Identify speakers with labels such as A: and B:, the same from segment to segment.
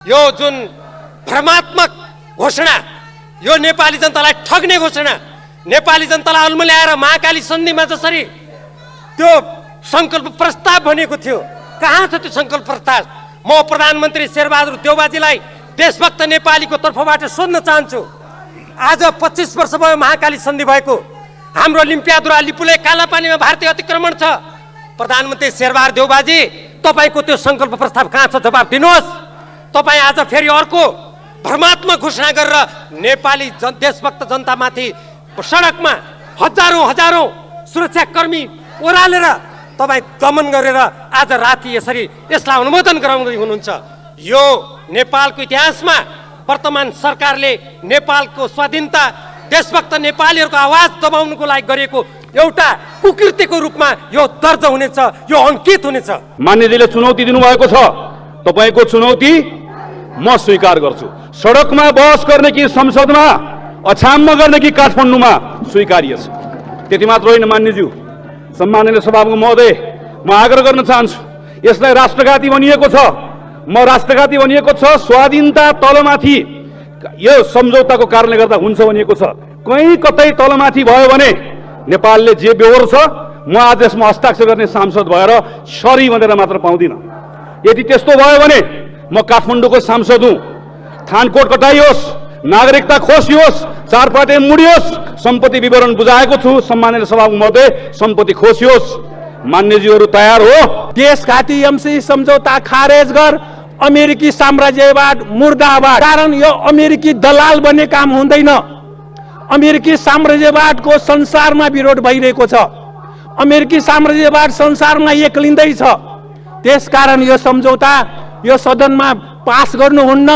A: यो जुन भ्रमात्मक घोषणा, यो नेपाली जनतालाई ठग्ने घोषणा, नेपाली जनतालाई अल्मल्याएर महाकाली सन्धिमा जसरी त्यो संकल्प प्रस्ताव बनेको थियो, कहाँ छ त्यो संकल्प प्रस्ताव? म प्रधानमन्त्री शेरबहादुर देउबाजीलाई देशभक्त नेपालीको तर्फबाट सोध्न चाहन्छु। आज 25 वर्ष भयो महाकाली सन्धि भएको, हाम्रो लिम्पियादुरा लिपुले कालापानीमा भारतीय अतिक्रमण छ। प्रधानमन्त्री शेरबहादुर देउबाजी, तपाईको त्यो संकल्प प्रस्ताव कहाँ छ? जवाफ दिनुहोस्। तपाईँ आज फेरि अर्को भ्रमात्मक घोषणा गरेर नेपाली देशभक्त जनतामाथि सडकमा हजारौं सुरक्षाकर्मी ओह्रालेर तपाईँ दमन गरेर आज राति यसरी यसलाई अनुमोदन गराउँदै हुनुहुन्छ। यो नेपालको इतिहासमा वर्तमान सरकारले नेपालको स्वाधीनता, देशभक्त नेपालीहरूको आवाज दबाउनुको लागि गरेको एउटा कुकृत्यको रूपमा यो दर्ज हुनेछ, यो अंकित हुनेछ।
B: मान्यजीले चुनौती दिनुभएको छ, तपाईको चुनौती म स्वीकार गर्छु। सडकमा बहस गर्ने कि संसदमा अछाममा गर्ने कि काठमाडौँमा स्वीकार्य छ। त्यति मात्र होइन मान्यज्यू, सम्माननीय सभामुख महोदय, म आग्रह गर्न चाहन्छु, यसलाई राष्ट्रघाती भनिएको छ। म राष्ट्रघाती भनिएको छ, स्वाधीनता तलमाथि यो सम्झौताको कारणले गर्दा हुन्छ भनिएको छ। कहीँ कतै तलमाथि भयो भने नेपालले जे बेहोर छ, म आज यसमा हस्ताक्षर गर्ने सांसद भएर सरी भनेर मात्र पाउँदिन। यदि त्यस्तो भयो भने म काठमाडौँको सांसद हुँ। थानकोट कटाइयोस्, नागरिकता खोसियोस्, चारपाटे मुडियोस्, सम्पत्ति विवरण बुझाएको छु। सम्माननीय सभामुख महोदय, सम्पत्ति खोसियोस्। मान्यज्यूहरू तयार हो?
C: देशघाती एमसी सम्झौता खारेज गर, अमेरिकी साम्राज्यवाद मुर्दाबाद। कारण यो अमेरिकी दलाल बन्ने काम हुँदैन। अमेरिकी साम्राज्यवादको संसारमा विरोध भइरहेको छ। अमेरिकी साम्राज्यवाद संसारमा एक्लिँदैछ। त्यसकारण यो सम्झौता यो सदनमा पास गर्नुहुन्न।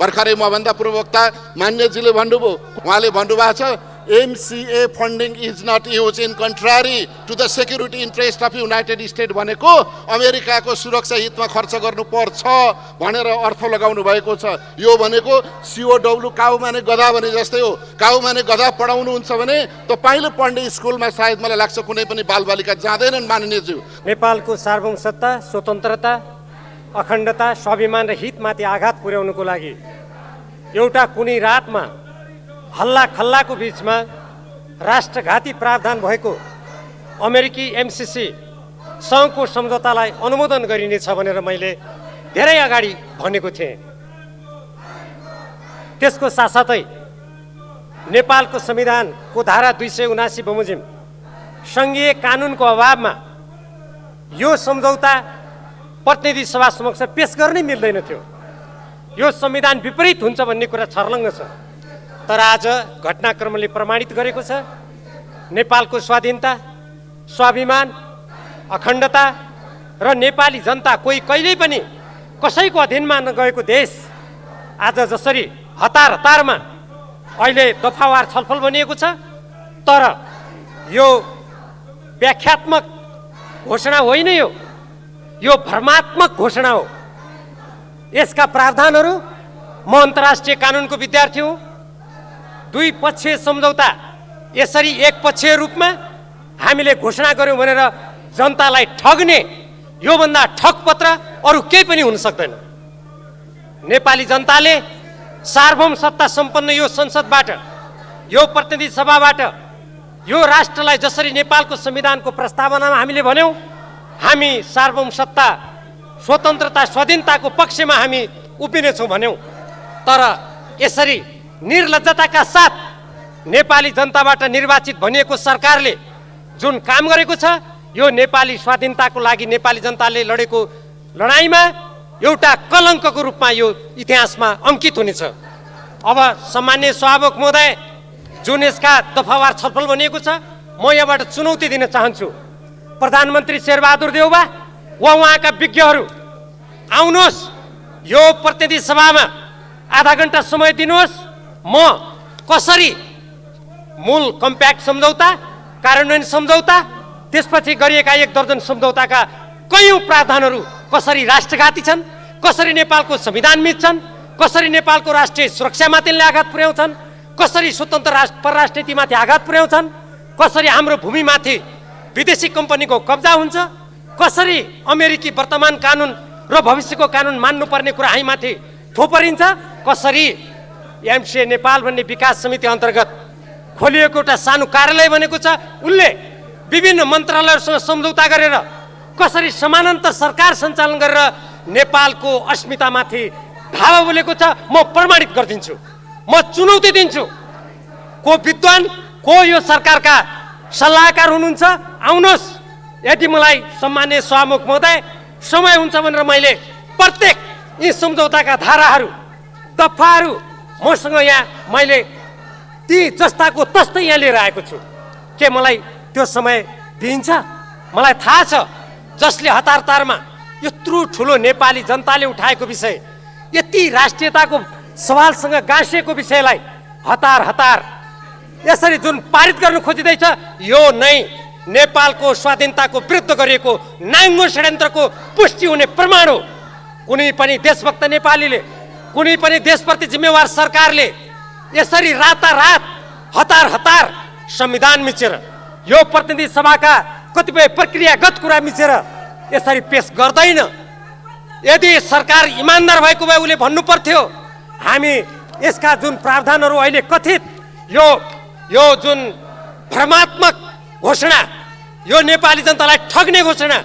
D: भर्खरै मभन्दा पूर्ववक्ता मान्यजीले भन्नुभयो, उहाँले भन्नुभएको छ MCA funding is not use in contrary to the security interest of United State भनेको अमेरिकाको सुरक्षा हितमा खर्च गर्नुपर्छ भनेर अर्थ लगाउनु भएको छ। यो भनेको COW काउ माने गधा भने जस्तै हो। काउ माने गधा पढाउनुहुन्छ भने तपाईँले पढ्ने स्कुलमा सायद मलाई लाग्छ कुनै पनि बालबालिका जाँदैनन्। माननीयज्यू,
A: नेपालको सार्वभौमसत्ता, स्वतन्त्रता, अखण्डता, स्वाभिमान र हितमाथि आघात पुर्याउनुको लागि एउटा कुनै रातमा हल्ला खल्लाको बीचमा राष्ट्रघाती प्रावधान भएको अमेरिकी MCC सँगको सम्झौतालाई अनुमोदन गरिनेछ भनेर मैले धेरै अगाडि भनेको थिएँ। त्यसको साथसाथै नेपालको संविधानको धारा 279 बमोजिम सङ्घीय कानुनको अभावमा यो सम्झौता प्रतिनिधि सभा समक्ष पेश गर्नै मिल्दैन थियो। यो संविधान विपरीत हुन्छ भन्ने कुरा छर्लङ्ग छ। तर आज घटनाक्रमले प्रमाणित गरेको छ, नेपालको स्वाधीनता, स्वाभिमान, अखण्डता र नेपाली जनता कोही कहिल्यै पनि कसैको अधीनमा नगएको देश आज जसरी हतारमा अहिले दफावार छलफल बनिएको छ। तर यो व्याख्यात्मक घोषणा होइन, यो भ्रमात्मक घोषणा हो। यसका प्रावधानहरू, म अन्तर्राष्ट्रिय कानुनको विद्यार्थी हुँ। द्विपक्षीय सम्झौता यसरी एकपक्षीय रूपमा हामीले घोषणा गर्यौँ भनेर जनतालाई ठग्ने योभन्दा ठगपत्र अरू केही पनि हुन सक्दैन। नेपाली जनताले सार्वभौम सत्ता सम्पन्न यो संसदबाट, यो प्रतिनिधि सभाबाट यो राष्ट्रलाई जसरी नेपालको संविधानको प्रस्तावनामा हामीले भन्यौँ, हामी सार्वभौम सत्ता, स्वतन्त्रता, स्वाधीनताको पक्षमा हामी उभिनेछौँ भन्यौँ। तर यसरी निर्लज्जताका साथ नेपाली जनताबाट निर्वाचित भनिएको सरकारले जुन काम गरेको छ, यो नेपाली स्वाधीनताको लागि नेपाली जनताले लडेको लडाइँमा एउटा कलङ्कको रूपमा यो इतिहासमा अंकित हुनेछ। अब सम्माननीय सभामुख महोदय, जुन यसका दफावार छलफल बनिएको छ, म यहाँबाट चुनौती दिन चाहन्छु। प्रधानमन्त्री शेरबहादुर देउबा वा उहाँका विज्ञहरू आउनुहोस्, यो प्रतिनिधि सभामा आधा घण्टा समय दिनुहोस्। म कसरी मूल कम्प्याक्ट सम्झौता, कार्यान्वयन सम्झौता, त्यसपछि गरिएका 1 दर्जन सम्झौताका कयौं प्रावधानहरू कसरी राष्ट्रघाती छन्, कसरी नेपालको संविधान मिच्छन्, कसरी नेपालको राष्ट्रिय सुरक्षामाथि आघात पुर्याउँछन्, कसरी स्वतन्त्र परराष्ट्र नीतिमाथि आघात पुर्याउँछन्, कसरी हाम्रो भूमिमाथि विदेशी कम्पनीको कब्जा हुन्छ, कसरी अमेरिकी वर्तमान कानुन र भविष्यको कानुन मान्नुपर्ने कुरा हामीमाथि थोपरिन्छ कसरी एमसिए नेपाल भन्ने विकास समिति अन्तर्गत खोलिएको एउटा सानो कार्यालय बनेको छ उसले विभिन्न मन्त्रालयहरूसँग सम्झौता गरेर कसरी समानान्तर सरकार सञ्चालन गरेर नेपालको अस्मितामाथि धावा बोलेको छ म प्रमाणित गरिदिन्छु म चुनौती दिन्छु को विद्वान को यो सरकारका सल्लाहकार हुनुहुन्छ आउनुहोस् यदि मलाई सम्माननीय सभामुख महोदय समय हुन्छ भनेर मैले प्रत्येक यी सम्झौताका धाराहरू दफाहरू मसँग यहाँ मैले ती जस्ताको तस्तै यहाँ लिएर आएको छु के मलाई त्यो समय दिइन्छ मलाई थाहा छ जसले हतारतारमा यत्रो ठुलो नेपाली जनताले उठाएको विषय यति राष्ट्रियताको सवालसँग गाँसिएको विषयलाई हतार हतार यसरी जुन पारित गर्न खोजिँदैछ यो नै नेपालको स्वाधीनताको विरुद्ध गरिएको नाङ्गो षड्यन्त्रको पुष्टि हुने प्रमाण हो कुनै पनि देशभक्त नेपालीले कुनै पनि देशप्रति जिम्मेवार सरकारले यसरी रातारात हतार हतार संविधान मिचेर यो प्रतिनिधि सभाका कतिपय प्रक्रियागत कुरा मिचेर यसरी पेश गर्दैन यदि सरकार इमान्दार भएको भए उसले भन्नु पर्थ्यो हामी यसका जुन प्रावधानहरू अहिले कथित यो जुन भ्रमात्मक घोषणा यो नेपाली जनतालाई ठग्ने घोषणा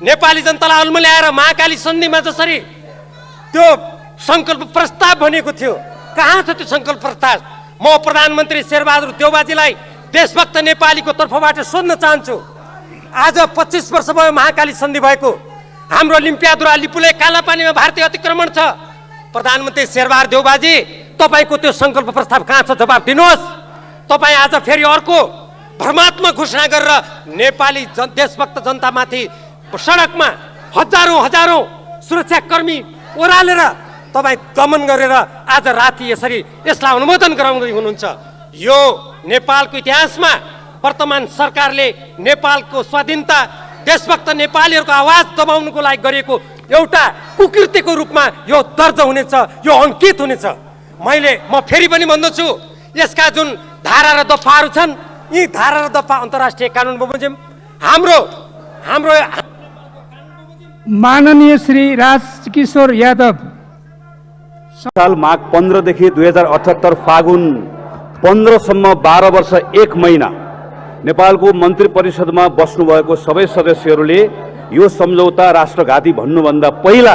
A: नेपाली जनतालाई अल्मल्याएर महाकाली सन्धिमा जसरी त्यो संकल्प प्रस्ताव भनेको थियो कहाँ छ त्यो संकल्प प्रस्ताव म प्रधानमन्त्री शेरबहादुर देउबाजीलाई देशभक्त नेपालीको तर्फबाट सोध्न चाहन्छु आज 25 वर्ष भयो महाकाली सन्धि भएको हाम्रो लिम्पियादुरा लिपुले कालापानीमा भारतीय अतिक्रमण छ प्रधानमन्त्री शेरबहादुर देउबाजी तपाईको त्यो संकल्प प्रस्ताव कहाँ छ जवाफ दिनुहोस् तपाई आज फेरि अर्को भ्रमात्मक घोषणा गरेर नेपाली देशभक्त जनतामाथि सडकमा हजारौं सुरक्षाकर्मी ओह्रालेर तपाई दमन गरेर आज राति यसरी यसलाई अनुमोदन गराउँदै हुनुहुन्छ यो नेपालको इतिहासमा वर्तमान सरकारले नेपालको स्वाधीनता देशभक्त नेपालीहरूको आवाज दबाउनुको लागि गरेको एउटा कुकृत्यको रूपमा यो दर्ज हुनेछ यो अंकित हुनेछ म फेरि पनि भन्दछु यसका जुन धारा र दफाहरू छन् यी धारा र दफा अन्तर्राष्ट्रिय कानुन बमोजिम हाम्रो
E: माननीय श्री राजकिशोर यादव
B: साल माघ 15 देखि 2078 फागुन 15 सम्म 12 वर्ष 1 महिना नेपालको मन्त्री परिषदमा बस्नुभएको सबै सदस्यहरूले यो सम्झौता राष्ट्रघाती भन्नुभन्दा पहिला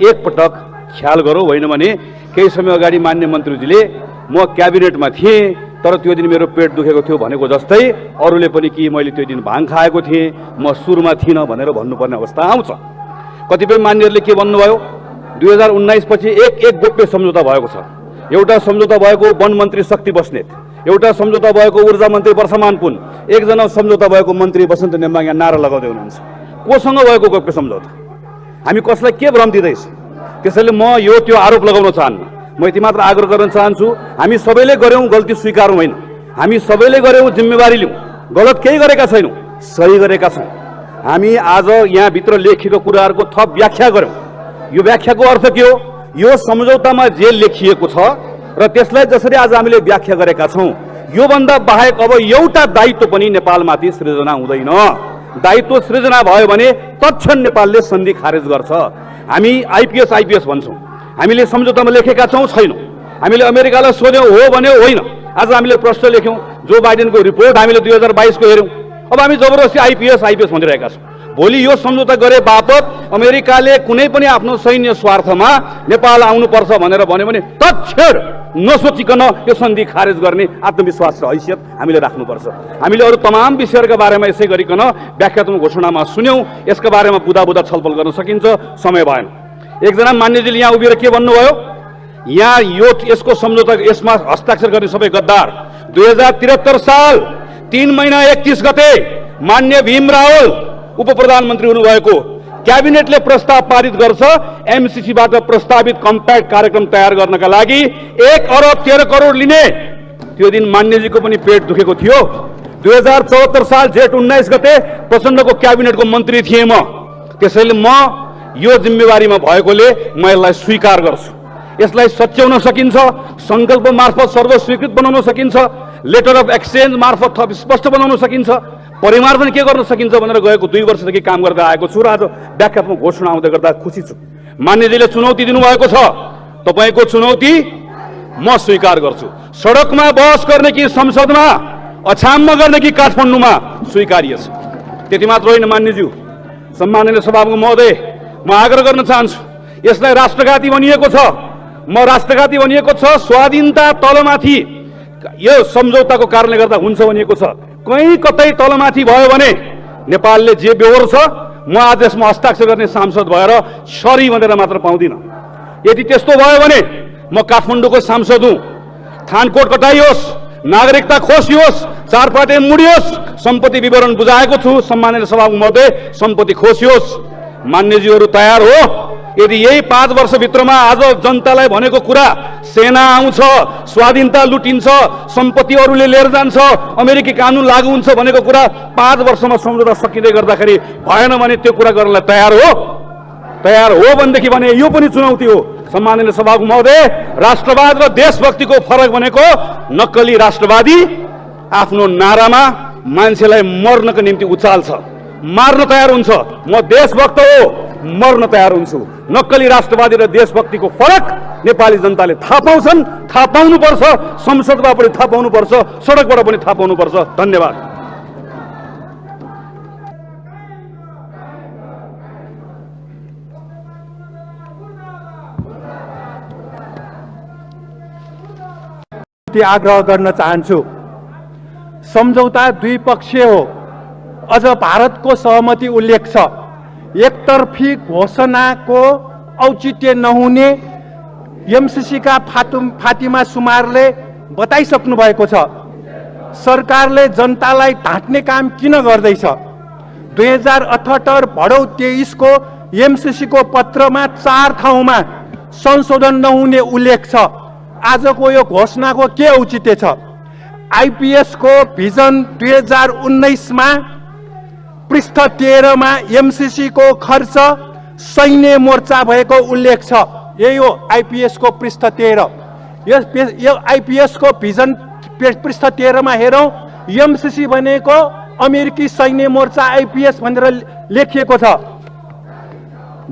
B: एकपटक ख्याल गरौँ होइन भने केही समय अगाडि मान्य मन्त्रीजीले म क्याबिनेटमा थिएँ तर त्यो दिन मेरो पेट दुखेको थियो भनेको जस्तै अरूले पनि कि मैले त्यो दिन भाङ खाएको थिएँ म सुरुमा थिइनँ भनेर भन्नुपर्ने अवस्था आउँछ कतिपय मान्यहरूले के भन्नुभयो 2019 पछि एक गोप्य सम्झौता भएको छ एउटा सम्झौता भएको वन मन्त्री शक्ति बस्नेत एउटा सम्झौता भएको ऊर्जा मन्त्री वर्षमान पुन एकजना सम्झौता भएको मन्त्री बसन्त नेम्बाङ यहाँ नारा लगाउँदै हुनुहुन्छ कोसँग भएको गोप्य सम्झौता हामी कसलाई के भ्रम दिँदैछ त्यसैले म यो त्यो आरोप लगाउन चाहन्न म यति मात्र आग्रह गर्न चाहन्छु हामी सबैले गर्यौं गल्ती स्वीकारौँ होइन हामी सबैले गर्यौं जिम्मेवारी लिउँ गलत केही गरेका छैनौँ सही गरेका छौँ हामी आज यहाँ भित्र लेखिएको कुराहरूको थप व्याख्या गर्यौं यो व्याख्याको अर्थ के हो यो सम्झौतामा जे लेखिएको छ र त्यसलाई जसरी आज हामीले व्याख्या गरेका छौँ यो भन्दा बाहेक अब एउटा दायित्व पनि नेपालमाथि सृजना हुँदैन दायित्व सृजना भयो भने तत्क्षण नेपालले सन्धि खारेज गर्छ हामी आइपीएस भन्छौँ हामीले सम्झौतामा लेखेका छौँ छैनौँ हामीले अमेरिकालाई सोध्यौँ हो भन्यो होइन आज हामीले प्रश्न लेख्यौँ जो बाइडेनको रिपोर्ट हामीले 2022 को हेऱ्यौँ अब हामी जबरजस्ती आइपीएस भनिरहेका छौँ भोलि यो सम्झौता गरे बापत अमेरिकाले कुनै पनि आफ्नो सैन्य स्वार्थमा नेपाल आउनुपर्छ भनेर भन्यो भने तत्क्षण नसोचिकन यो सन्धि खारेज गर्ने आत्मविश्वास र हैसियत हामीले राख्नुपर्छ हामीले अरू तमाम विषयहरूका बारेमा यसै गरिकन व्याख्यात्मक घोषणामा सुन्यौँ यसका बारेमा बुदा छलफल गर्न सकिन्छ समय भएन एकजना मान्यजीले यहाँ उभिएर के भन्नुभयो यहाँ यसको सम्झौता यसमा हस्ताक्षर गर्ने सबै गद्दार 2073 साल 3 महिना 31 गते मान्य भीम रावल उप प्रधानमन्त्री हुनुभएको क्याबिनेटले प्रस्ताव पारित गर्छ एमसीसीबाट प्रस्तावित कम्प्याक्ट कार्यक्रम तयार गर्नका लागि 1 अरब 13 करोड लिने त्यो दिन मान्यजीको पनि पेट दुखेको थियो 2074 साल जेठ 19 गते प्रचण्डको क्याबिनेटको मन्त्री थिएँ म त्यसैले म यो जिम्मेवारीमा भएकोले म यसलाई स्वीकार गर्छु यसलाई सच्याउन सकिन्छ संकल्प मार्फत सर्वस्वीकृत बनाउन सकिन्छ लेटर अफ एक्सचेन्ज मार्फत थप स्पष्ट बनाउन सकिन्छ परिमार्जन के गर्न सकिन्छ भनेर गएको 2 वर्षदेखि काम गर्दै आएको छु र आज व्याख्यात्मक घोषणा आउँदै गर्दा खुसी छु मान्यजीले चुनौती दिनुभएको छ तपाईको चुनौती म स्वीकार गर्छु। सडकमा बहस गर्ने कि संसदमा अछाममा गर्ने कि काठमाडौँमा स्वीकार्य छ। त्यति मात्र होइन मान्यज्यू, सम्माननीय सभामुख महोदय, म आग्रह गर्न चाहन्छु, यसलाई राष्ट्रघाती भनिएको छ। राष्ट्रघाती भनिएको छ, स्वाधीनता तलमाथि यो सम्झौताको कारणले गर्दा हुन्छ भनिएको छ। कहीँ कतै तलमाथि भयो भने नेपालले जे बेहोर छ, म आज यसमा हस्ताक्षर गर्ने सांसद भएर सरी भनेर मात्र पाउँदिनँ। यदि त्यस्तो भयो भने म काठमाडौँको सांसद हुँ। थानकोट कटाइयोस्, नागरिकता खोसियोस्, चारपाटे मुडियोस्, सम्पत्ति विवरण बुझाएको छु सम्माननीय सभामुख महोदय, सम्पत्ति खोसियोस्। मान्यज्यूहरू तयार हो? यदि यही 5 वर्षभित्रमा आज जनतालाई भनेको कुरा, सेना आउँछ, स्वाधीनता लुटिन्छ, सम्पत्ति अरूले लिएर जान्छ, अमेरिकी कानुन लागू हुन्छ भनेको कुरा 5 वर्षमा सम्झौता सकिँदै गर्दाखेरि भएन भने त्यो कुरा गर्नलाई तयार हो? तयार हो भनेदेखि भने यो पनि चुनौती हो। सम्माननीय सभामुख महोदय, राष्ट्रवाद र देशभक्तिको फरक भनेको नक्कली राष्ट्रवादी आफ्नो नारामा मान्छेलाई मर्नको निम्ति उचाल्छ, मार्न तयार हुन्छ। म देशभक्त हो, मर्न तयार हुन्छु। नक्कली राष्ट्रवादी र देशभक्तिको फरक नेपाली जनताले थाहा पाउँछन्, थाहा पाउनुपर्छ। संसदमा पनि थाहा पाउनुपर्छ, सडकबाट पनि थाहा पाउनुपर्छ। धन्यवाद।
C: आग्रह गर्न चाहन्छु, सम्झौता द्विपक्षीय हो। अझ भारतको सहमति उल्लेख छ। एकतर्फी घोषणाको औचित्य नहुने एमसीसी का फातिमा सुमारले बताइसक्नु भएको छ। सरकारले जनतालाई ढाँट्ने काम किन गर्दैछ? 2078 भदौ 23 को एमसीसी को पत्रमा 4 ठाउँमा संशोधन नहुने उल्लेख छ। आजको यो घोषणाको के औचित्य छ? आईपीएस को भिजन 2019 मा पृष्ठ 13 मा एमसीसी को खर्च सैन्य मोर्चा भएको उल्लेख छ। यही हो आईपीएस को पृष्ठ 13। यो आईपीएस को भिजन पृष्ठ 13 मा हेरौं, एमसीसी भनेको अमेरिकी सैन्य मोर्चा आईपीएस भनेर लेखिएको छ।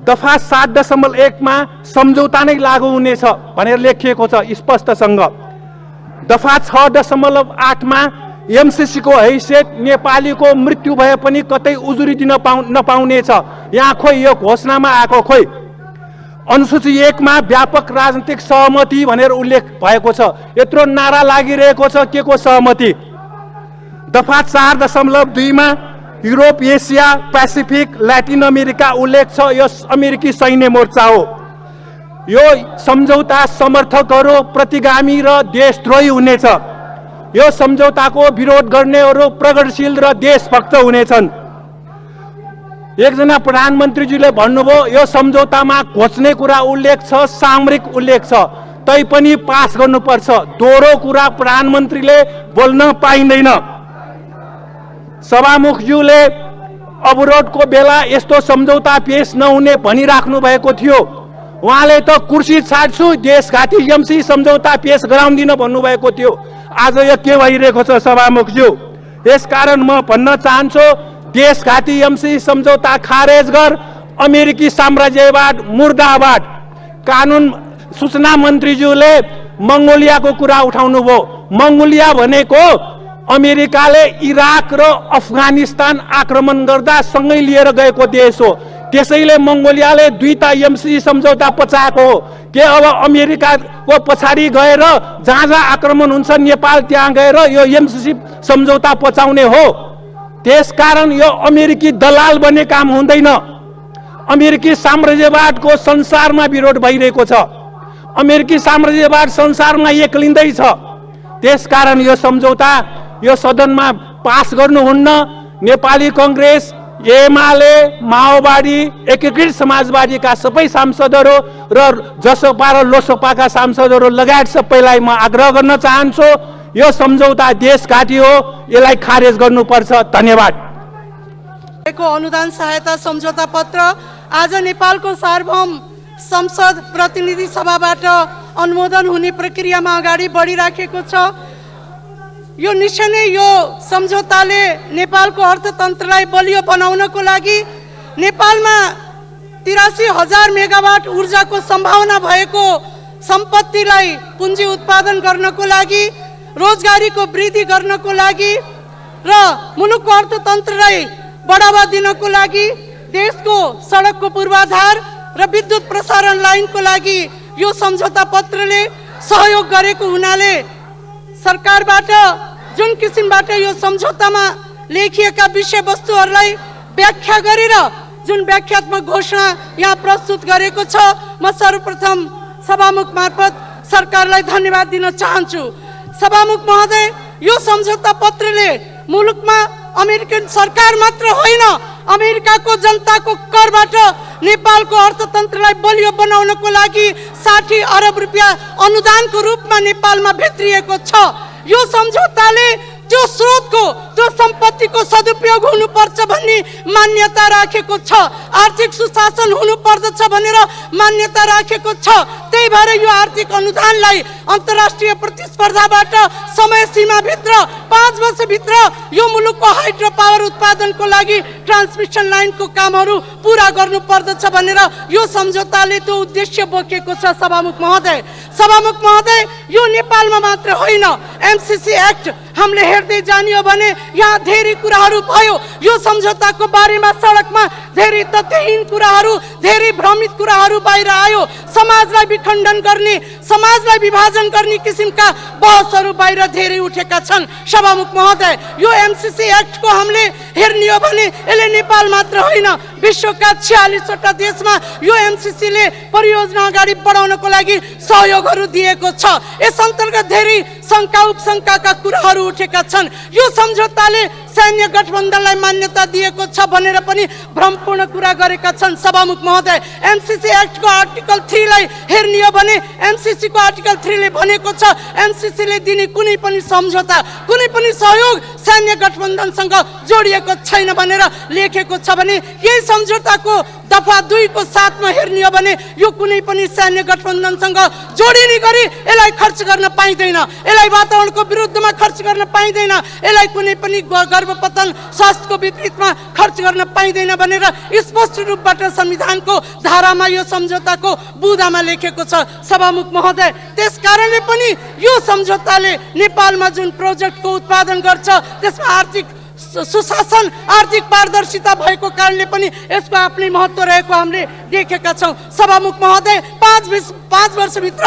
C: दफा 7.1 मा सम्झौता नै लागू हुनेछ भनेर लेखिएको छ स्पष्टसँग। दफा 6.8 मा एमसीसी को हैसियत नेपालीको मृत्यु भए पनि कतै उजुरी दिन नपाउनेछ। यहाँ खोइ यो घोषणामा आएको खोइ। अनुसूची 1 मा व्यापक राजनीतिक सहमति भनेर उल्लेख भएको छ। यत्रो नारा लागिरहेको छ, के को सहमति? दफा 4.2 मा Europe, Asia, Pacific, Latin America उल्लेख छ। यो अमेरिकी सैन्य मोर्चा हो। यो सम्झौता समर्थकहरू प्रतिगामी र देशद्रोही हुनेछ। यो सम्झौताको विरोध गर्नेहरू प्रगतिशील र देशभक्त हुनेछन्। एकजना प्रधानमन्त्रीजीले भन्नुभयो यो सम्झौतामा घोच्ने कुरा उल्लेख छ, सामरिक उल्लेख छ, तैपनि पास गर्नुपर्छ। दोहोरो कुरा प्रधानमन्त्रीले बोल्न पाइँदैन। सभामुखज्यूले अवरोधको बेला यस्तो सम्झौता पेश नहुने भनिराख्नु भएको थियो। उहाँले त कुर्सी छाड्छु, देशघाती एमसी सम्झौता पेश गराउँदिन भन्नुभएको थियो। आज यो के भइरहेको छ सभामुखज्यू? यसकारण म भन्न चाहन्छु, देशघाती एमसी सम्झौता खारेज गर, अमेरिकी साम्राज्यवाद मुर्दाबाद। कानुन सूचना मन्त्रीज्यूले मंगोलियाको कुरा उठाउनु भयो। मंगोलिया भनेको अमेरिकाले इराक र अफगानिस्तान आक्रमण गर्दा सँगै लिएर गएको देश हो। त्यसैले मंगोलियाले 2टा एमसी सम्झौता पचाएको हो। के अब अमेरिकाको पछाडि गएर जहाँ जहाँ आक्रमण हुन्छ नेपाल त्यहाँ गएर यो एमसीसी सम्झौता पचाउने हो? त्यसकारण यो अमेरिकी दलाल बन्ने काम हुँदैन। अमेरिकी साम्राज्यवादको संसारमा विरोध भइरहेको छ। अमेरिकी साम्राज्यवाद संसारमा एक्लिँदैछ। त्यसकारण यो सम्झौता यो सदनमा पास गर्नुहुन्न। नेपाली कांग्रेस, एमाले, माओवादी, एकीकृत समाजवादीका सबै सांसदहरू र जसपा र लोसपाका सांसदहरू लगायत सबैलाई म आग्रह गर्न चाहन्छु, यो सम्झौता देशघाती हो, यसलाई खारेज गर्नुपर्छ। धन्यवाद।
F: अनुदान सहायता सम्झौता पत्र आज नेपालको सार्वभौम संसद प्रतिनिधि सभाबाट अनुमोदन हुने प्रक्रियामा अगाडि बढिराखेको छ। यो निश्चय नै यो सम्झौताले नेपालको अर्थतन्त्रलाई बलियो बनाउनको लागि नेपालमा 83,000 मेगावाट ऊर्जाको सम्भावना भएको सम्पत्तिलाई पुँजी उत्पादन गर्नको लागि, रोजगारीको वृद्धि गर्नको लागि र मुलुकको अर्थतन्त्रलाई बढावा दिनको लागि, देशको सडकको पूर्वाधार र विद्युत प्रसारण लाइनको लागि यो सम्झौता पत्रले सहयोग गरेको हुनाले सरकारबाट जुन किसिमबाट यो सम्झौतामा लेखिएका विषयवस्तुहरूलाई व्याख्या गरेर जुन व्याख्यात्मक घोषणा यहाँ प्रस्तुत गरेको छ, म सर्वप्रथम सभामुख मार्फत सरकारलाई धन्यवाद दिन चाहन्छु। सभामुख महोदय, यो सम्झौता पत्रले मुलुकमा अमेरिकन सरकार मात्र होइन, अमेरिकाको जनताको करबाट नेपालको अर्थतन्त्रलाई बलियो बनाउनको लागि 60 अरब रुपियाँ अनुदानको रूपमा नेपालमा भित्रिएको छ। यो सम्झौताले त्यो स्रोतको, त्यो सम्पत्तिको सदुपयोग हुनुपर्छ भन्ने मान्यता राखेको छ, आर्थिक सुशासन हुनुपर्दछ भनेर मान्यता राखेको छ। त्यही भएर यो आर्थिक अनुदानलाई अन्तर्राष्ट्रिय प्रतिस्पर्धाबाट समय सीमाभित्र 5 वर्षभित्र यो मुलुकको हाइड्रो पावर उत्पादनको लागि ट्रान्समिसन लाइनको कामहरू पुरा गर्नुपर्दछ भनेर यो सम्झौताले त्यो उद्देश्य बोकेको छ। सभामुख महोदय, यो नेपालमा मात्र होइन, एमसीसी एक्ट हामीले हेर्दै जानियो भने यहाँ धेरै कुराहरू भयो। यो सम्झौताको बारेमा सडकमा धेरै तथ्यहीन कुराहरू, धेरै भ्रमित कुराहरू बाहिर आयो। समाजलाई विखण्डन गर्ने, समाजलाई विभाजन गर्ने किसिमका बहसहरू बाहिर धेरै उठेका छन्। सभामुख महोदय, यो एमसीसी एक्टको हामीले हेर्ने हो भने यसले नेपाल मात्र होइन, विश्वका 46वटा देशमा यो एमसीसीले परियोजना अगाडि बढाउनको लागि सहयोगहरू दिएको छ। यस अन्तर्गत धेरै शङ्का उपशङ्काका कुराहरू उठेका छन्। यो सम्झौताले सैन्य गठबन्धनलाई मान्यता दिएको छ भनेर पनि भ्रमपूर्ण कुरा गरेका छन्। सभामुख महोदय, एमसीसी एक्टको आर्टिकल 3 लाई हेर्ने हो भने एमसीसी को आर्टिकल 3 ले भनेको छ एमसीसीले दिने कुनै पनि सम्झौता, कुनै पनि सहयोग सैन्य गठबन्धनसँग जोडिएको छैन भनेर लेखेको छ भने यही सम्झौताको दफा 2 को 7 मा हेर्ने हो भने यो कुनै पनि सैन्य गठबन्धनसँग जोडिने गरी यसलाई खर्च गर्न पाइँदैन, यसलाई वातावरणको विरुद्धमा खर्च गर्न पाइँदैन, यसलाई कुनै पनि गर्भपतन स्वास्थ्यको विपरीतमा खर्च गर्न पाइँदैन भनेर स्पष्ट रूपबाट संविधानको धारामा यो सम्झौताको बुँदामा लेखेको छ। सभामुख महोदय, त्यसकारणले पनि यो सम्झौताले नेपालमा जुन प्रोजेक्टको उत्पादन गर्छ त्यसमा आर्थिक सुशासन, आर्थिक पारदर्शिता भएको कारणले पनि यसको आफ्नै महत्त्व रहेको हामीले देखेका छौँ। सभामुख महोदय, 5 वर्षभित्र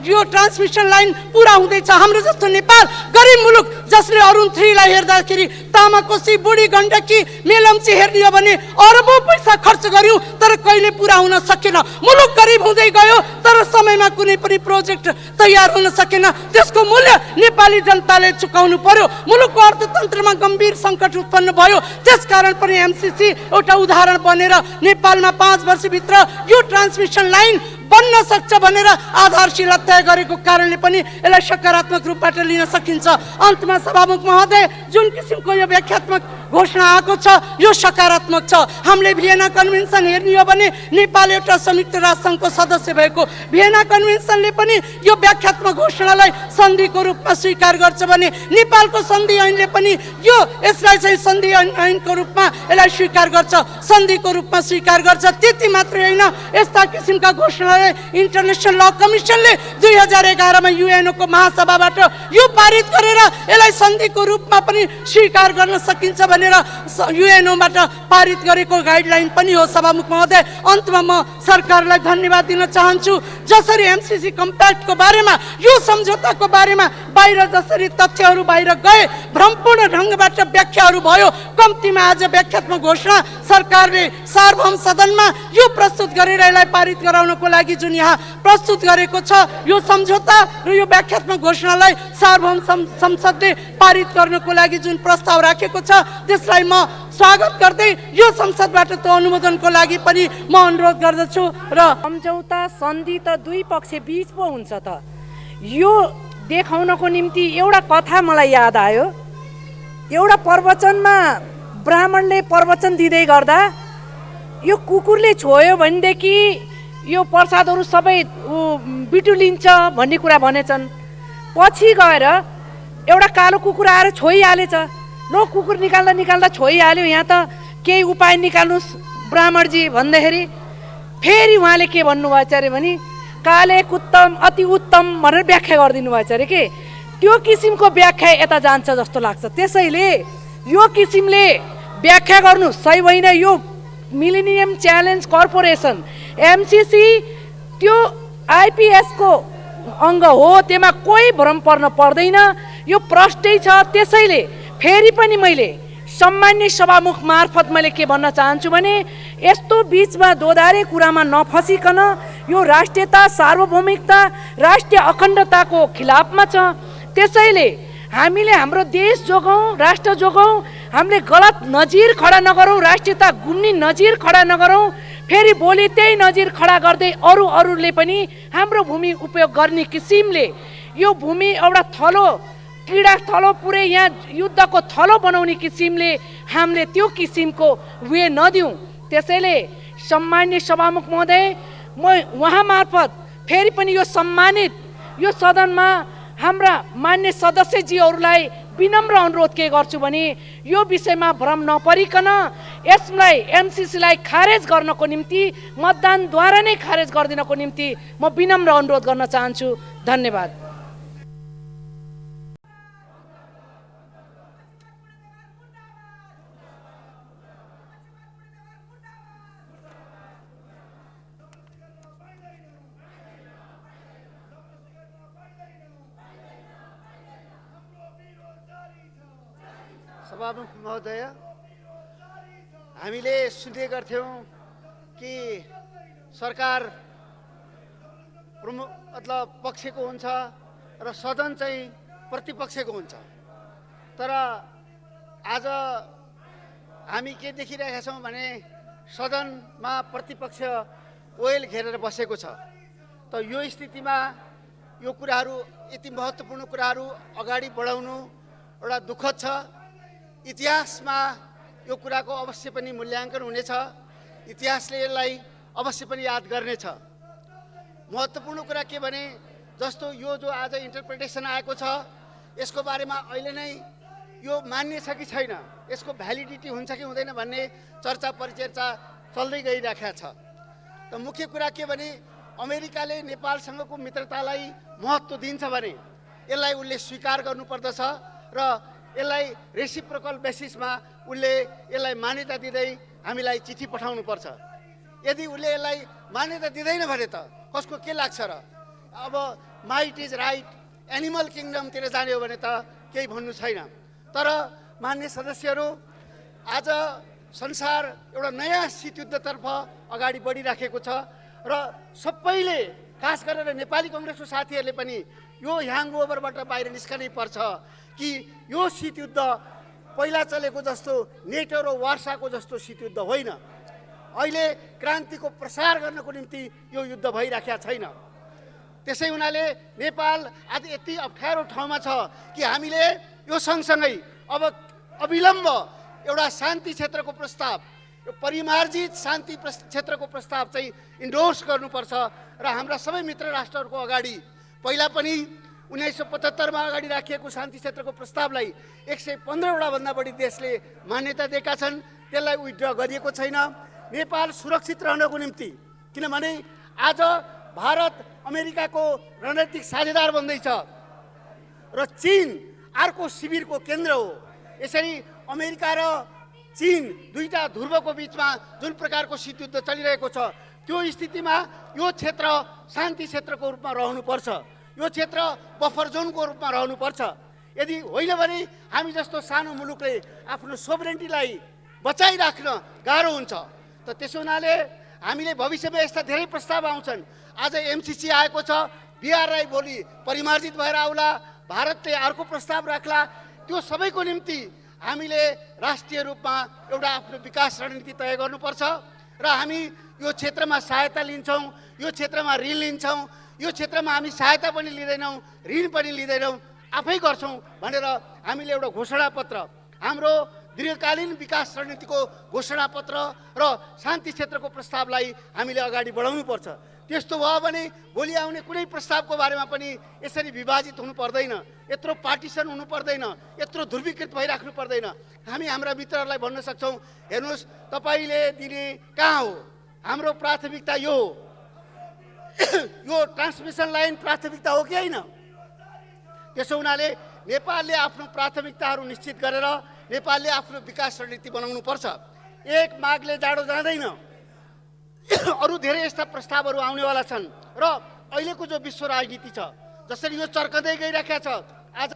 F: यो ट्रान्समिसन लाइन पुरा हुँदैछ। हाम्रो जस्तो नेपाल गरिब मुलुक जसले अरुण 3 लाई हेर्दाखेरि तामाकोसी, बुढी गण्डकी, मेलम्ची हेर्ने हो भने अरबौँ पैसा खर्च गर्यौँ तर कहिले पुरा हुन सकेन। मुलुक गरिब हुँदै गयो तर समयमा कुनै पनि प्रोजेक्ट तयार हुन सकेन। त्यसको मूल्य नेपाली जनताले चुकाउनु पर्यो। मुलुकको अर्थतन्त्रमा गम्भीर सङ्कट उत्पन्न भयो। त्यसकारण पनि एमसीसी एउटा उदाहरण बनेर नेपालमा 5 वर्षभित्र यो ट्रान्समिसन लाइन बन्न सक्छ भनेर आधारशिला तय गरेको कारणले पनि यसलाई सकारात्मक रूपबाट लिन सकिन्छ। अन्तमा सभामुख महोदय, जुन किसिमको यो व्याख्यात्मक घोषणा आएको छ यो सकारात्मक छ। हामीले भियना कन्भेन्सन हेर्ने हो भने नेपाल एउटा संयुक्त राष्ट्रसङ्घको सदस्य भएको भियना कन्भेन्सनले पनि यो व्याख्यात्मक घोषणालाई सन्धिको रूपमा स्वीकार गर्छ भने नेपालको सन्धि ऐनले पनि यसलाई चाहिँ सन्धि ऐनको रूपमा यसलाई स्वीकार गर्छ, सन्धिको रूपमा स्वीकार गर्छ। त्यति मात्रै होइन, यस्ता किसिमका घोषणालाई इन्टरनेसनल ल कमिसनले 2011 मा युएनओको महासभाबाट यो पारित गरेर यसलाई सन्धिको रूपमा पनि स्वीकार गर्न सकिन्छ भनेर युएनओबाट पारित गरेको गाइडलाइन पनि हो। सभामुख महोदय, अन्तमा म सरकारलाई धन्यवाद दिन चाहन्छु। जसरी एमसीसी कम्प्याक्टको बारेमा, यो सम्झौताको बारेमा बाहिर जसरी तथ्यहरू बाहिर गए, भ्रमपूर्ण ढङ्गबाट व्याख्याहरू भयो, कम्तीमा आज व्याख्यात्मक घोषणा सरकारले सार्वभौम सदनमा यो प्रस्तुत गरेर यसलाई पारित गराउनको लागि जुन यहाँ प्रस्तुत गरेको छ, यो सम्झौता र यो व्याख्यात्मक घोषणालाई सार्वभौम संसदले पारित गर्नको लागि जुन प्रस्ताव राखेको छ त्यसलाई म स्वागत गर्दै यो संसदबाट त अनुमोदनको लागि पनि म अनुरोध गर्दछु। र
G: सम्झौता सन्धि त दुई पक्ष बीच पो हुन्छ त, यो देखाउनको निम्ति एउटा कथा मलाई याद आयो। एउटा प्रवचनमा ब्राह्मणले प्रवचन दिँदै गर्दा यो कुकुरले छोयो भनेदेखि यो प्रसादहरू सबै बिटुलिन्छ भन्ने कुरा भनेछन्। पछि गएर एउटा कालो कुकुर आएर छोइहालेछ। लो कुकुर निकाल्दा छोइहाल्यो, यहाँ त केही उपाय निकाल्नुहोस् ब्राह्मणजी भन्दाखेरि फेरि उहाँले के भन्नुभएको छ अरे भने काले कुत्तम अति उत्तम भनेर व्याख्या गरिदिनु भएछ अरे के त्यो किसिमको व्याख्या यता जान्छ जस्तो लाग्छ। त्यसैले यो किसिमले व्याख्या गर्नु सही होइन। यो मिलेनियम च्यालेन्ज कर्पोरेसन एमसिसी त्यो आइपिएसको अङ्ग हो, त्यसमा कोही भ्रम पर्न पर्दैन, यो प्रष्टै छ। त्यसैले फेरि पनि मैले सम्मान्य सभामुख मार्फत मैले के भन्न चाहन्छु भने यस्तो बिचमा दोधारे कुरामा नफसिकन यो राष्ट्रियता सार्वभौमिकता राष्ट्रिय अखण्डताको खिलाफमा छ। त्यसैले हामीले हाम्रो देश जोगाउँ, राष्ट्र जोगाउँ, हामीले गलत नजिर खडा नगरौँ, राष्ट्रियता गुम्ने नजिर खडा नगरौँ। फेरि भोलि त्यही नजिर खडा गर्दै अरूले पनि हाम्रो भूमि उपयोग गर्ने किसिमले यो भूमि एउटा थलो क्रीडा थलो पुरै यहाँ युद्धको थलो बनाउने किसिमले हामीले त्यो किसिमको वे नदिउँ। त्यसैले सम्मान्य सभामुख महोदय, म उहाँ मार्फत फेरि पनि यो सम्मानित यो सदनमा हाम्रा मान्य सदस्यजीहरूलाई विनम्र अनुरोध के गर्छु भने यो विषयमा भ्रम नपरिकन यसलाई एमसिसीलाई खारेज गर्नको निम्ति मतदानद्वारा नै खारेज गरिदिनको निम्ति म विनम्र अनुरोध गर्न चाहन्छु। धन्यवाद।
H: सभामुख महोदय, हामीले सुन्ने गर्थ्यौँ कि सरकार प्रमुख मतलब पक्षको हुन्छ र सदन चाहिँ प्रतिपक्षको हुन्छ। तर आज हामी के देखिरहेका छौँ भने सदनमा प्रतिपक्ष ओयल घेरेर बसेको छ। त यो स्थितिमा यो कुराहरू यति महत्त्वपूर्ण कुराहरू अगाडि बढाउनु एउटा दुःखद छ। इतिहासमा यो कुराको अवश्य पनि मूल्याङ्कन हुनेछ, इतिहासले यसलाई अवश्य पनि याद गर्नेछ। महत्त्वपूर्ण कुरा के भने जस्तो यो जो आज इन्टरप्रिटेसन आएको छ यसको बारेमा अहिले नै यो मान्य छ कि छैन, यसको भ्यालिडिटी हुन्छ कि हुँदैन भन्ने चर्चा परिचर्चा चल्दै गइरहेको छ। त मुख्य कुरा के भने अमेरिकाले नेपालसँगको मित्रतालाई महत्त्व दिन्छ भने यसलाई उसले स्वीकार गर्नुपर्दछ र यसलाई रेसिप्रोकल बेसिसमा उसले यसलाई मान्यता दिँदै हामीलाई चिठी पठाउनुपर्छ। यदि उसले यसलाई मान्यता दिँदैन भने त कसको के लाग्छ र? अब माइट इज राइट एनिमल किङडमतिर जाने हो भने त केही भन्नु छैन। तर मान्य सदस्यहरू, आज संसार एउटा नयाँ शीतयुद्धतर्फ अगाडि बढिराखेको छ र सबैले खास गरेर नेपाली कङ्ग्रेसको साथीहरूले पनि यो ह्याङओभरबाट बाहिर निस्कनै पर्छ कि यो शीतयुद्ध पहिला चलेको जस्तो नेटो र वार्साको जस्तो शीतयुद्ध होइन। अहिले क्रान्तिको प्रसार गर्नको निम्ति यो युद्ध भइराखेको छैन। त्यसै हुनाले नेपाल आज यति अप्ठ्यारो ठाउँमा छ कि हामीले यो सँगसँगै अब अविलम्ब एउटा शान्ति क्षेत्रको प्रस्ताव, यो परिमार्जित शान्ति क्षेत्रको प्रस्ताव चाहिँ इन्डोर्स गर्नुपर्छ र हाम्रा सबै मित्र राष्ट्रहरूको अगाडि पहिला पनि 1975 मा अगाडि राखिएको शान्ति क्षेत्रको प्रस्तावलाई 115 भन्दा बढी देशले मान्यता दिएका छन्, त्यसलाई विथड्र गरिएको छैन। नेपाल सुरक्षित रहनको निम्ति, किनभने आज भारत अमेरिकाको रणनीतिक साझेदार बन्दैछ र चीन अर्को शिविरको केन्द्र हो। यसरी अमेरिका र चीन दुईटा ध्रुवको बिचमा जुन प्रकारको शीतयुद्ध चलिरहेको छ त्यो स्थितिमा यो क्षेत्र शान्ति क्षेत्रको रूपमा रहनुपर्छ, यो क्षेत्र बफर जोनको रूपमा रहनुपर्छ। यदि होइन भने हामी जस्तो सानो मुलुकले आफ्नो सोभरेन्टीलाई बचाइराख्न गाह्रो हुन्छ। त त्यसो हुनाले हामीले भविष्यमा यस्ता धेरै प्रस्ताव आउँछन्। आज एमसिसी आएको छ, बिआरआई भोलि परिमार्जित भएर आउला, भारतले अर्को प्रस्ताव राख्ला। त्यो सबैको निम्ति हामीले राष्ट्रिय रूपमा एउटा आफ्नो विकास रणनीति तय गर्नुपर्छ र हामी यो क्षेत्रमा सहायता लिन्छौँ, यो क्षेत्रमा ऋण लिन्छौँ, यो क्षेत्रमा हामी सहायता पनि लिँदैनौँ, ऋण पनि लिँदैनौँ, आफै गर्छौँ भनेर हामीले एउटा घोषणापत्र, हाम्रो दीर्घकालीन विकास रणनीतिको घोषणापत्र र शान्ति क्षेत्रको प्रस्तावलाई हामीले अगाडि बढाउनुपर्छ। त्यस्तो भयो भने भोलि आउने कुनै प्रस्तावको बारेमा पनि यसरी विभाजित हुनु पर्दैन, यत्रो पार्टिसन हुनु पर्दैन, यत्रो ध्रुवीकृत भइराख्नु पर्दैन। हामी हाम्रा मित्रहरूलाई भन्न सक्छौँ, हेर्नुहोस् तपाईँले दिने कहाँ हो, हाम्रो प्राथमिकता यो हो। यो ट्रान्समिसन लाइन प्राथमिकता हो कि होइन? त्यसो हुनाले नेपालले आफ्नो प्राथमिकताहरू निश्चित गरेर नेपालले आफ्नो विकास रणनीति बनाउनु पर्छ। एक मागले जाडो जाँदैन, अरू धेरै यस्ता प्रस्तावहरू आउनेवाला छन् र अहिलेको जो विश्व राजनीति छ जसरी यो चर्कँदै गइरहेको छ, आज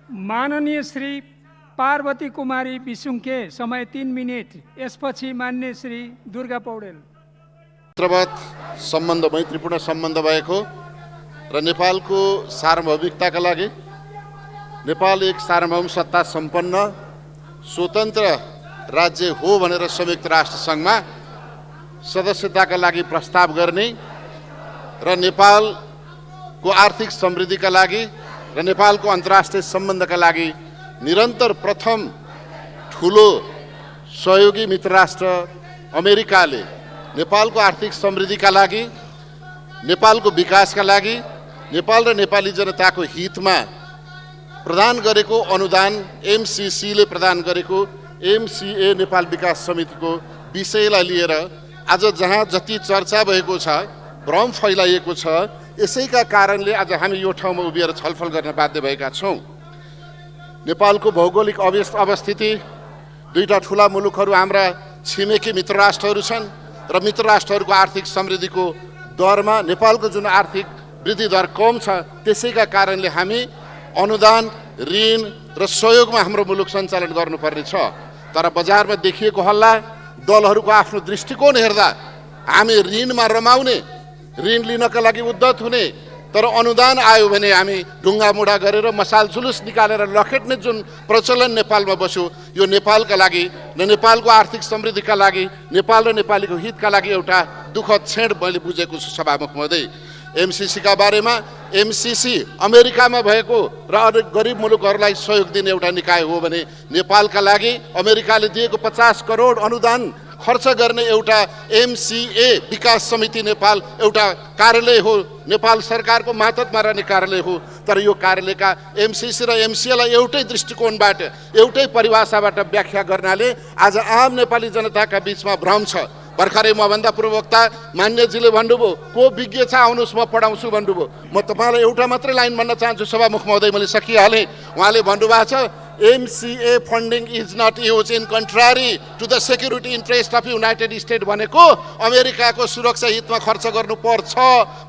E: माननीय श्री पार्वती कुमारी बिसुङके, समय 3 मिनेट। यसपछि मान्य श्री दुर्गा पौडेल।
D: मित्रवत सम्बन्ध, मैत्रीपूर्ण सम्बन्ध भएको र नेपालको सार्वभौमिकताका लागि नेपाल एक सार्वभौम सत्ता सम्पन्न स्वतन्त्र राज्य हो भनेर संयुक्त राष्ट्र सङ्घमा सदस्यताका लागि प्रस्ताव गर्ने र नेपालको आर्थिक समृद्धिका लागि र नेपालको अन्तर्राष्ट्रिय सम्बन्धका लागि निरन्तर प्रथम ठुलो सहयोगी मित्र राष्ट्र अमेरिकाले नेपालको आर्थिक समृद्धिका लागि, नेपालको विकासका लागि, नेपाल र नेपाली जनताको हितमा प्रदान गरेको अनुदान, एमसिसीले प्रदान गरेको एमसिए नेपाल विकास समितिको विषयलाई लिएर आज जहाँ जति चर्चा भएको छ, भ्रम फैलाइएको छ, यसैका कारणले आज हामी यो ठाउँमा उभिएर छलफल गर्न बाध्य भएका छौँ। नेपालको भौगोलिक अवस्थिति, दुईटा ठुला मुलुकहरू हाम्रा छिमेकी मित्र राष्ट्रहरू छन् र मित्र राष्ट्रहरूको आर्थिक समृद्धिको दरमा नेपालको जुन आर्थिक वृद्धि दर कम छ, त्यसैका कारणले हामी अनुदान, ऋण र सहयोगमा हाम्रो मुलुक सञ्चालन गर्नुपर्ने छ। तर बजारमा देखिएको हल्ला, दलहरूको आफ्नो दृष्टिकोण हेर्दा हामी ऋणमा रमाउने, ऋण लिनका लागि उद्धत हुने, तर अनुदान आयो भने हामी ढुङ्गा मुढा गरेर मसाल जुलुस निकालेर लखेट्ने जुन प्रचलन नेपालमा बस्यो, यो नेपालका लागि र नेपालको आर्थिक समृद्धिका लागि, नेपाल र नेपालीको हितका लागि एउटा दुःखद क्षण मैले बुझेको छु। सभामुख महोदय, एमसिसीका बारेमा, एमसिसी अमेरिकामा भएको र अरू गरिब मुलुकहरूलाई सहयोग दिने एउटा निकाय हो भने नेपालका लागि अमेरिकाले दिएको 50 करोड अनुदान खर्च गर्ने एउटा एमसिए विकास समिति नेपाल एउटा कार्यालय हो, नेपाल सरकारको मातहतमा रहने कार्यालय हो। तर यो कार्यालयका एमसिसी र एमसिएलाई एउटै दृष्टिकोणबाट, एउटै परिभाषाबाट व्याख्या गर्नाले आज आम नेपाली जनताका बिचमा भ्रम छ। भर्खरै मभन्दा पूर्ववक्ता मान्यजीले भन्नुभयो, को विज्ञ छ आउनुहोस् म पढाउँछु भन्नुभयो। म तपाईँलाई एउटा मात्रै लाइन भन्न चाहन्छु, सभामुख महोदय, मैले सकिहालेँ। उहाँले भन्नुभएको छ, MCA funding is not used in contrary to the security interest of United States भनेको अमेरिकाको सुरक्षा हितमा खर्च गर्नुपर्छ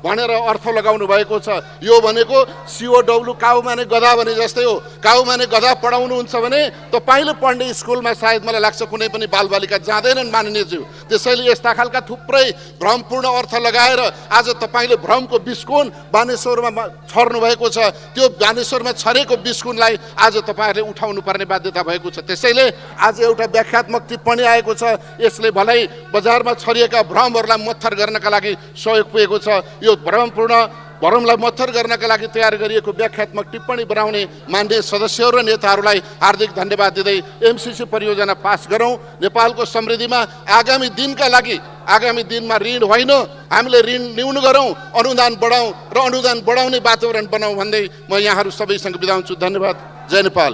D: भनेर अर्थ लगाउनु भएको छ। यो भनेको COW काउ माने गधा भने जस्तै हो। काउ माने गधा पढाउनुहुन्छ भने तपाईले पढ्ने स्कुलमा सायद मलाई लाग्छ कुनै पनि बालबालिका जाँदैनन् माननीयज्यू। त्यसैले यस्ता खालका थुप्रै भ्रमपूर्ण अर्थ लगाएर आज तपाईले भ्रमको बिस्कुन बानेश्वरमा छर्नु भएको छ। त्यो बानेश्वरमा छरेको बिस्कुनलाई आज तपाईहरुले उठाउनु पर्ने बाध्यता भएको छ। त्यसैले आज एउटा व्याख्यात्मक टिप्पणी आएको छ, यसले भलै बजारमा छरिएका भ्रमहरूलाई मत्थर गर्नका लागि सहयोग पुगेको छ। यो भ्रमलाई मत्थर गर्नका लागि तयार गरिएको व्याख्यात्मक टिप्पणी बनाउने माननीय सदस्यहरू र नेताहरूलाई हार्दिक धन्यवाद दिँदै एमसिसी परियोजना पास गरौँ। नेपालको समृद्धिमा आगामी दिनमा ऋण होइन, हामीले ऋण न्यून गरौँ, अनुदान बढाउँ र अनुदान बढाउने वातावरण बनाउँ भन्दै म यहाँहरू सबैसँग बिदा हुन्छु। धन्यवाद। जय नेपाल।